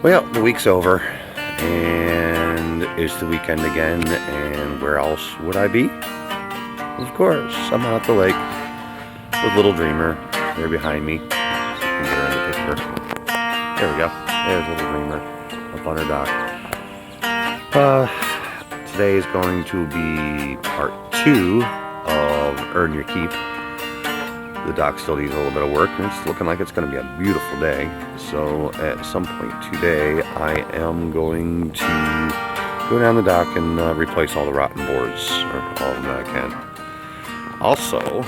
Well, the week's over, and it's the weekend again, and where else would I be? Of course, I'm out at the lake with Little Dreamer there behind me. So you can get her in the picture. There we go. There's Little Dreamer up on her dock. Today is going to be part 2 of Earn Your Keep. The dock still needs a little bit of work, and it's looking like it's going to be a beautiful day. So at some point today, I am going to go down the dock and replace all the rotten boards, or all of them that I can. Also,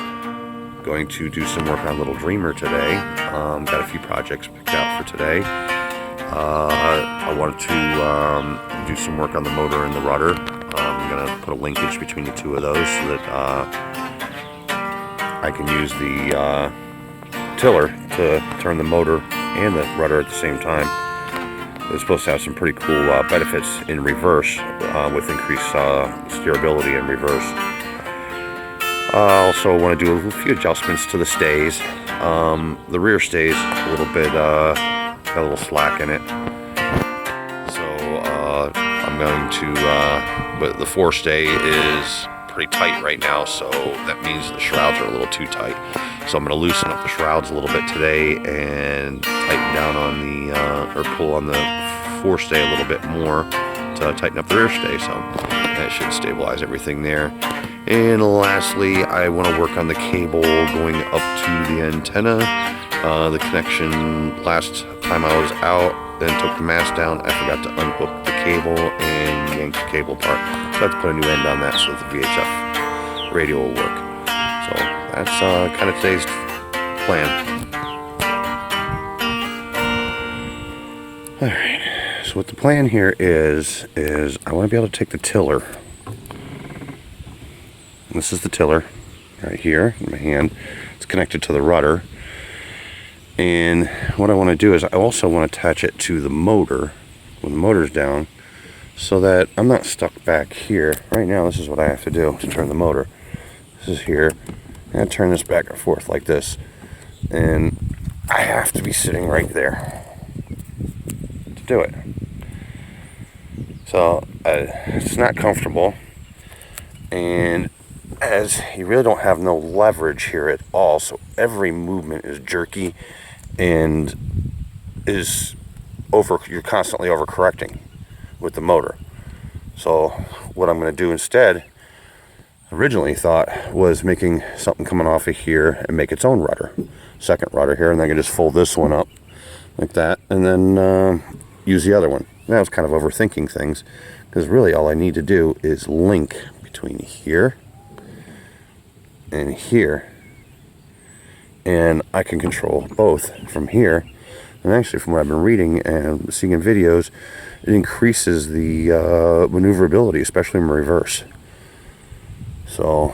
going to do some work on Little Dreamer today. Got a few projects picked out for today. I wanted to do some work on the motor and the rudder. I'm going to put a linkage between the two of those so that I can use the tiller to turn the motor and the rudder at the same time. It's supposed to have some pretty cool benefits in reverse with increased steerability in reverse. I also want to do a few adjustments to the stays. The rear stays a little bit, got a little slack in it. So I'm going to, but the forestay is pretty tight right now, so that means the shrouds are a little too tight. So I'm going to loosen up the shrouds a little bit today and tighten down on the, or pull on the forestay a little bit more to tighten up the rear stay. So that should stabilize everything there. And lastly, I want to work on the cable going up to the antenna. The connection, last time I was out and took the mast down, I forgot to unhook the cable and yank the cable apart. So I have to put a new end on that so that the VHF radio will work. So that's kind of today's plan. Alright, so what the plan here is I want to be able to take the tiller. This is the tiller right here in my hand. It's connected to the rudder. And what I want to do is I also want to attach it to the motor when the motor's down so that I'm not stuck back here. Right now, this is what I have to do to turn the motor. This is here. And I turn this back and forth like this. And I have to be sitting right there to do it. So it's not comfortable. And as you really don't have no leverage here at all, so every movement is jerky and you're constantly overcorrecting with the motor. So what I'm going to do instead, originally thought, was making something coming off of here and make its own rudder, second rudder here, and then I can just fold this one up like that and then use the other one. And I was kind of overthinking things, because really all I need to do is link between here and here, and I can control both from here. And actually, from what I've been reading and seeing in videos, it increases the maneuverability, especially in reverse. So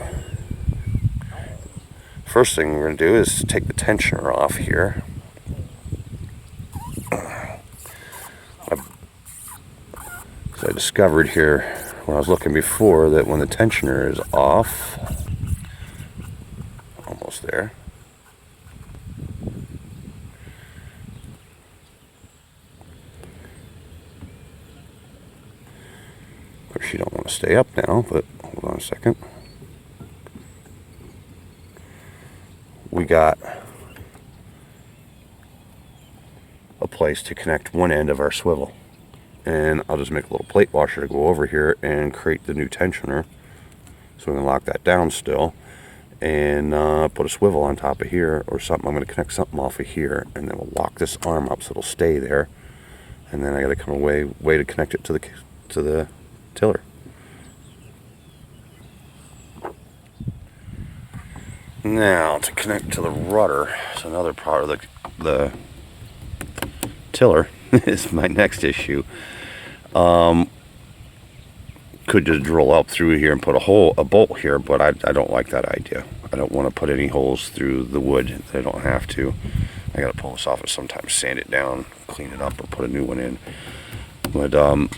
first thing we're going to do is take the tensioner off here. So I discovered here when I was looking before that when the tensioner is off, almost there, of course you don't want to stay up now, but hold on a second. We got a place to connect one end of our swivel, and I'll just make a little plate washer to go over here and create the new tensioner, so we can lock that down still, and put a swivel on top of here or something. I'm going to connect something off of here, and then we'll lock this arm up so it'll stay there, and then I got to come away to connect it to the tiller. Now to connect to the rudder, so another part of the tiller is my next issue. Could just drill up through here and put a bolt here, but I don't like that idea. I don't want to put any holes through the wood. I don't have to. I got to pull this off and sometimes sand it down, clean it up, or put a new one in. But I'm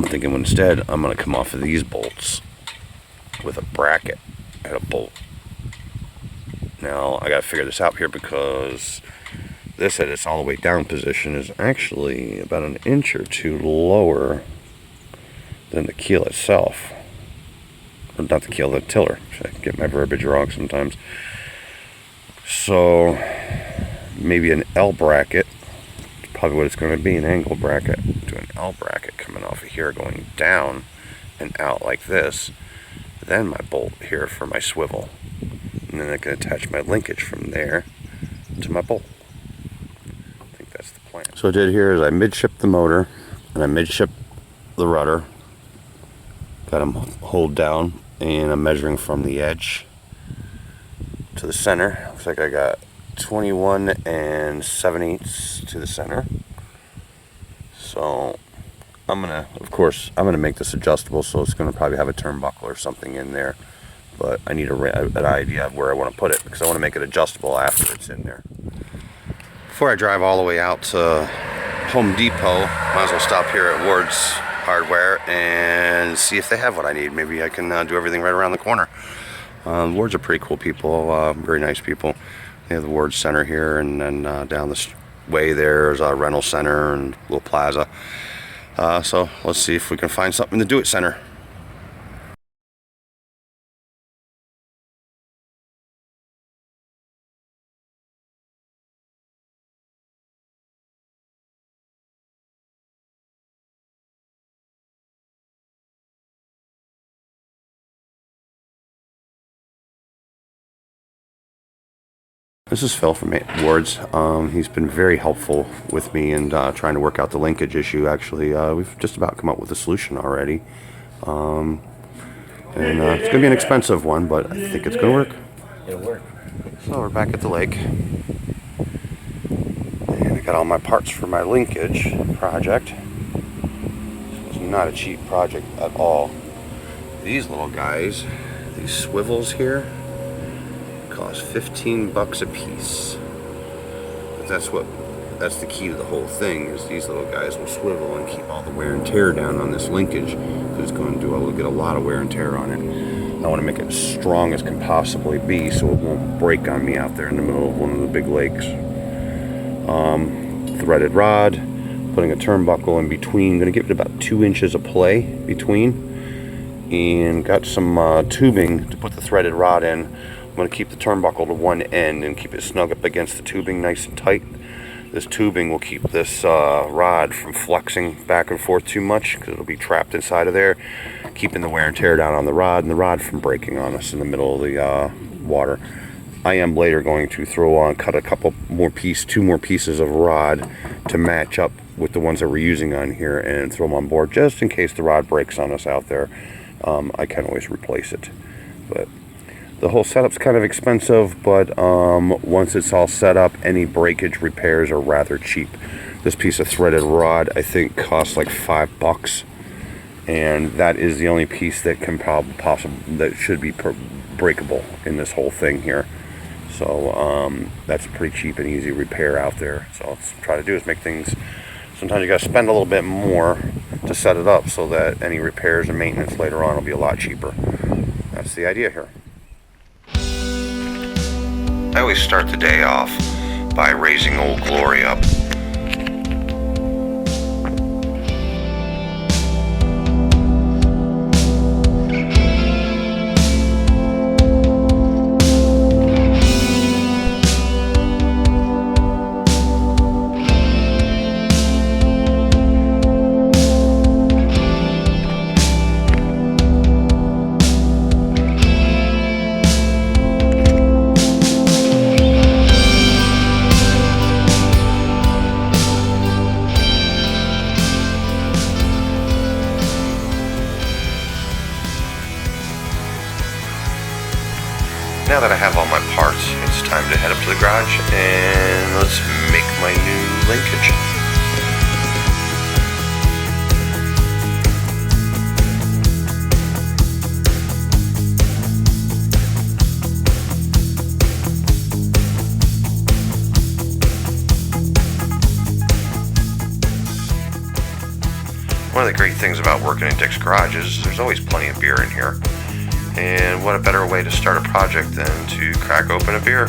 thinking instead I'm going to come off of these bolts with a bracket and a bolt. Now I got to figure this out here, because this at its all the way down position is actually about an inch or two lower than the keel itself. Or not the keel, the tiller. I get my verbiage wrong sometimes. So maybe an L bracket, probably what it's going to be, an angle bracket, to an L bracket coming off of here, going down and out like this. Then my bolt here for my swivel. And then I can attach my linkage from there to my bolt. I think that's the plan. So what I did here is I midship the motor and I midship the rudder. Got them hold down, and I'm measuring from the edge to the center. Looks like I got 21 7/8 to the center. So I'm gonna make this adjustable, so it's gonna probably have a turnbuckle or something in there. But I need an idea of where I want to put it, because I want to make it adjustable after it's in there. Before I drive all the way out to Home Depot, might as well stop here at Ward's Hardware and see if they have what I need. Maybe I can do everything right around the corner. Ward's are pretty cool people, very nice people. They have the Ward Center here, and then down this way there's a rental center and a little plaza. So let's see if we can find something to do at Center. This is Phil from Ward's. He's been very helpful with me in trying to work out the linkage issue. Actually, we've just about come up with a solution already. And it's going to be an expensive one, but I think it's going to work. It'll work. So we're back at the lake. And I got all my parts for my linkage project. It's not a cheap project at all. These little guys, these swivels here, cost 15 bucks a piece. But that's the key to the whole thing, is these little guys will swivel and keep all the wear and tear down on this linkage, because it's going to get a lot of wear and tear on it. I want to make it as strong as can possibly be so it won't break on me out there in the middle of one of the big lakes. Threaded rod, putting a turnbuckle in between, going to give it about 2 inches of play between, and got some tubing to put the threaded rod in. I'm going to keep the turnbuckle to one end and keep it snug up against the tubing nice and tight. This tubing will keep this rod from flexing back and forth too much, because it'll be trapped inside of there, keeping the wear and tear down on the rod, and the rod from breaking on us in the middle of the water. I am later going to cut a couple more two more pieces of rod to match up with the ones that we're using on here, and throw them on board just in case the rod breaks on us out there. I can always replace it. But the whole setup's kind of expensive, but once it's all set up, any breakage repairs are rather cheap. This piece of threaded rod, I think, costs like $5, and that is the only piece that can that should be breakable in this whole thing here. So that's a pretty cheap and easy repair out there. So let's try to do is make things. Sometimes you got to spend a little bit more to set it up, so that any repairs and maintenance later on will be a lot cheaper. That's the idea here. I always start the day off by raising Old Glory up. Now that I have all my parts, it's time to head up to the garage and let's make my new linkage. One of the great things about working in Dick's Garage is there's always plenty of beer in here. And what a better way to start a project than to crack open a beer.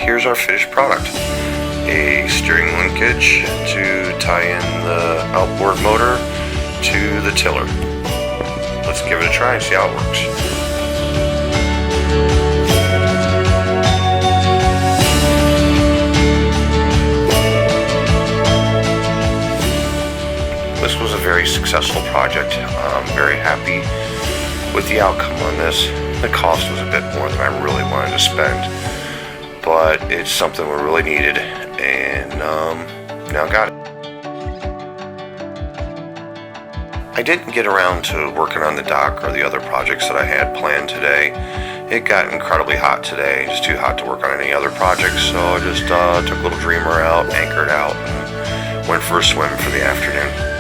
here's our finished product. A steering linkage to tie in the outboard motor to the tiller. Let's give it a try and see how it works. This was a very successful project. I'm very happy with the outcome on this. The cost was a bit more than I really wanted to spend, but it's something we really needed, and now got it. I didn't get around to working on the dock or the other projects that I had planned today. It got incredibly hot today, just too hot to work on any other projects, so I just took a little dreamer out, anchored out, and went for a swim for the afternoon.